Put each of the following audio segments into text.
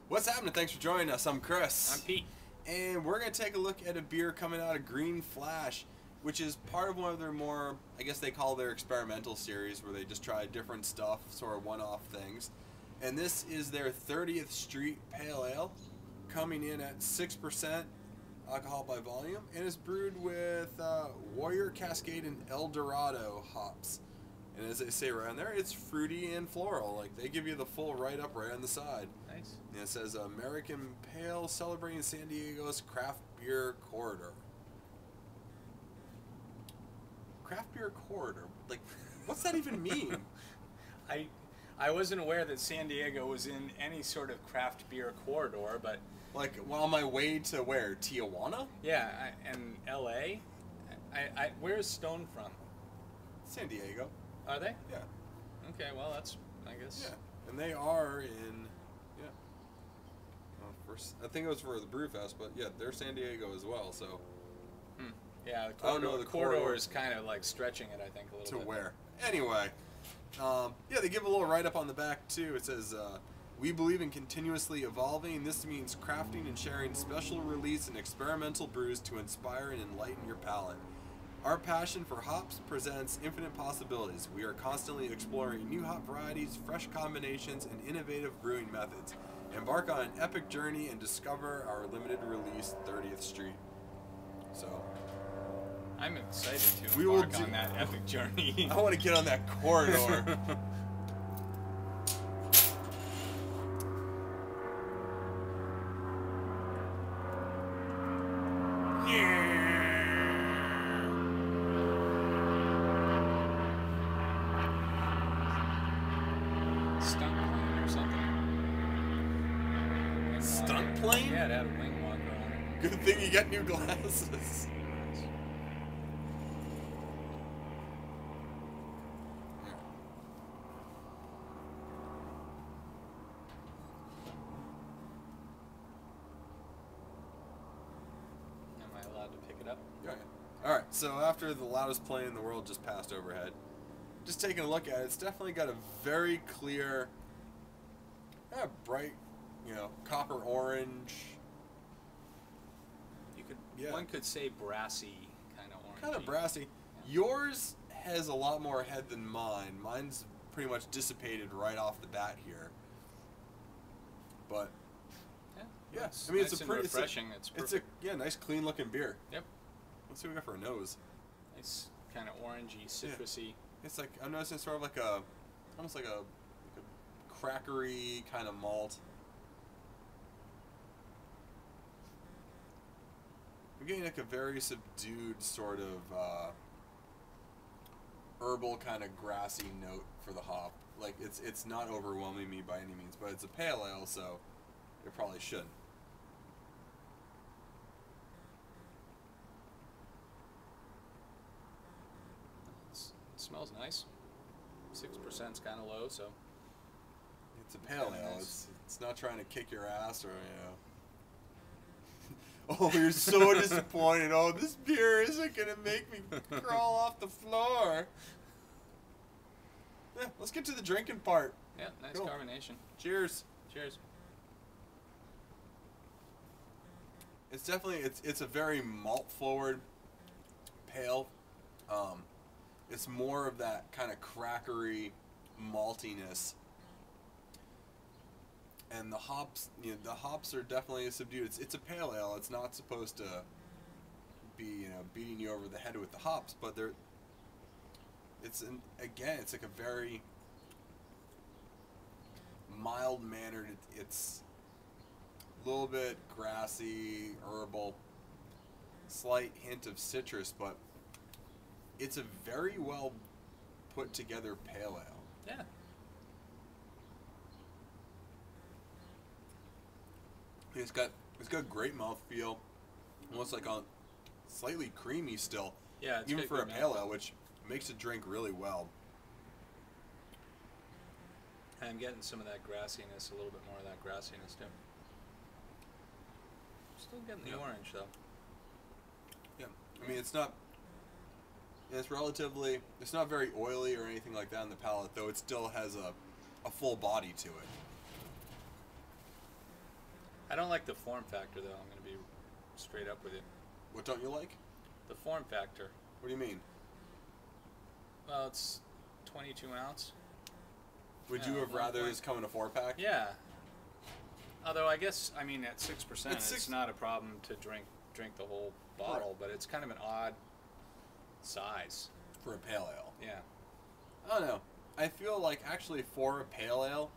What's happening? Thanks for joining us. I'm Chris. I'm Pete. And we're going to take a look at a beer coming out of Green Flash, which is part of one of their more, I guess they call their experimental series, where they just try different stuff, sort of one-off things. And this is their 30th Street Pale Ale, coming in at 6% alcohol by volume, and is brewed with Warrior, Cascade, and El Dorado hops. And as they say right on there, it's fruity and floral. Like, they give you the full write-up right on the side. Nice. And it says American Pale, celebrating San Diego's craft beer corridor. Craft beer corridor? Like, what's that even mean? I wasn't aware that San Diego was in any sort of craft beer corridor, but... Like, well, on my way to where? Tijuana? Yeah, and L.A.? Where's Stone from? San Diego. Are they? Yeah. Okay, well, that's, I guess... Yeah, and they are in... Yeah. Well, I think it was for the Brewfest, but yeah, they're San Diego as well, so... Yeah, I don't know, the corridor is kind of like stretching it, I think, a little bit. To where? Anyway, yeah, they give a little write-up on the back, too. It says, we believe in continuously evolving. This means crafting and sharing special release and experimental brews to inspire and enlighten your palate. Our passion for hops presents infinite possibilities. We are constantly exploring new hop varieties, fresh combinations, and innovative brewing methods. Embark on an epic journey and discover our limited release 30th Street. So... I'm excited to embark on that epic journey. I want to get on that corridor. Stunt plane or something. Stunt plane? Yeah, it had a wing walker on it. Good thing you got new glasses. Alright, so after the loudest plane in the world just passed overhead, just taking a look at it, it's definitely got a very clear, bright, copper orange. One could say brassy kind of orange. Kind of brassy. Yeah. Yours has a lot more head than mine. Mine's pretty much dissipated right off the bat here. But yeah, I mean, nice, it's a pretty refreshing. It's a nice clean looking beer. Yep. Let's see what we got for a nose. It's kind of orangey, citrusy. Yeah. It's like, I'm noticing sort of like almost like a crackery kind of malt. I'm getting like a very subdued sort of herbal kind of grassy note for the hop. Like, it's not overwhelming me by any means, but it's a pale ale, so it probably shouldn't. Smells nice. 6%'s kind of low, so it's a pale ale. Nice. It's not trying to kick your ass or Oh, you're so disappointed. Oh, this beer isn't gonna make me crawl off the floor. Yeah, let's get to the drinking part. Yeah, nice carbonation. Cheers. Cheers. It's definitely it's a very malt forward pale. It's more of that kind of crackery maltiness, and the hops. The hops are definitely subdued. It's a pale ale. It's not supposed to be beating you over the head with the hops, but they're. It's like a very mild mannered. It's a little bit grassy, herbal, slight hint of citrus, but. It's a very well put together pale ale. Yeah. It's got great mouthfeel, almost like slightly creamy still. Yeah, it's even for a pale mouthfeel. ale, which makes it drink really well. I'm getting some of that grassiness, a little bit more of that grassiness too. Still getting the orange though. Yeah, I mean it's not. It's relatively, it's not very oily or anything like that in the palate, though it still has a full body to it. I don't like the form factor, though. I'm going to be straight up with you. What don't you like? The form factor. What do you mean? Well, it's 22 ounce. Would you have rather this come in a 4-pack? Yeah. Although I guess, I mean, at 6%, It's it's not a problem to drink the whole bottle, but it's kind of an odd size. For a pale ale. Yeah. I don't know. I feel like actually for a pale ale,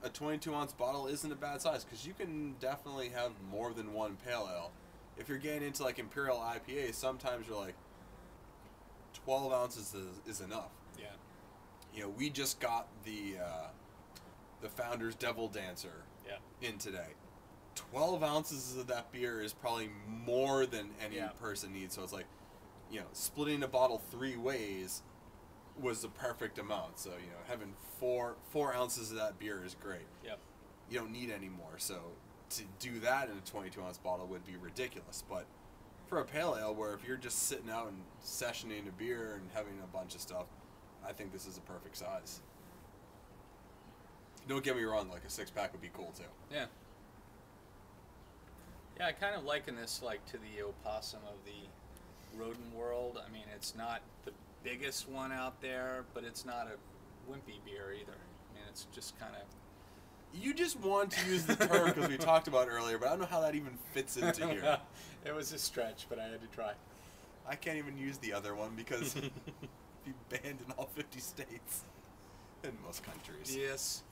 a 22-ounce bottle isn't a bad size because you can definitely have more than one pale ale. If you're getting into like Imperial IPA, sometimes you're like 12 ounces is enough. Yeah. You know, we just got the Founder's Devil Dancer in today. 12 ounces of that beer is probably more than any person needs. So it's like, you know, splitting a bottle 3 ways was the perfect amount. So, you know, having four ounces of that beer is great. Yep. You don't need any more. So to do that in a 22-ounce bottle would be ridiculous. But for a pale ale, where if you're just sitting out and sessioning a beer and having a bunch of stuff, I think this is a perfect size. Don't get me wrong, like a 6-pack would be cool too. Yeah. Yeah, I kind of liken this like to the opossum of the rodent world. I mean, it's not the biggest one out there, but it's not a wimpy beer either. I mean, it's just kind of... You just want to use the term because we talked about it earlier, but I don't know how that even fits into here. It was a stretch, but I had to try. I can't even use the other one because it'd be banned in all 50 states. In most countries. Yes.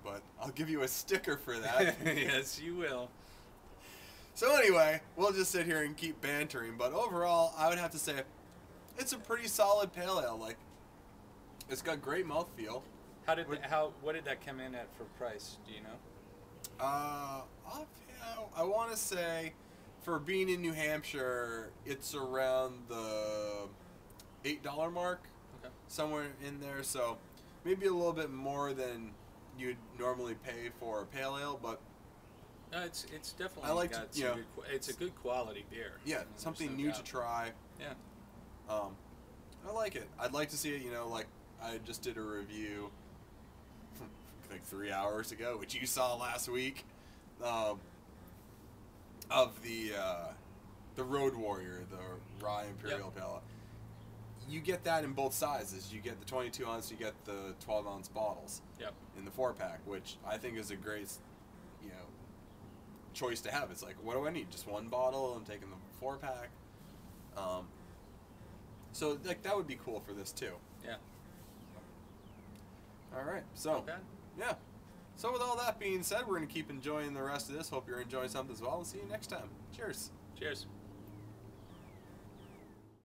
But I'll give you a sticker for that. Yes, you will. So anyway, we'll just sit here and keep bantering, but overall, I would have to say it's a pretty solid pale ale. Like, it's got great mouthfeel. What did that come in at for price? Do you know? I want to say, for being in New Hampshire, it's around the $8 mark, somewhere in there. So maybe a little bit more than you'd normally pay for a pale ale, but no, it's definitely I like got to, you know, it's a good quality beer. Yeah, I mean, something no new doubt. to try. Yeah. I like it. I'd like to see it. You know, like I just did a review like 3 hours ago, which you saw last week, of the Road Warrior, the Rye Imperial Pale Ale. You get that in both sizes. You get the 22 ounce, you get the 12 ounce bottles. Yep. In the 4-pack, which I think is a great, you know, choice to have. It's like, what do I need? Just one bottle. I'm taking the 4-pack. So like that would be cool for this too. Yeah. All right. So yeah. So with all that being said, we're gonna keep enjoying the rest of this. Hope you're enjoying something as well. We'll see you next time. Cheers. Cheers.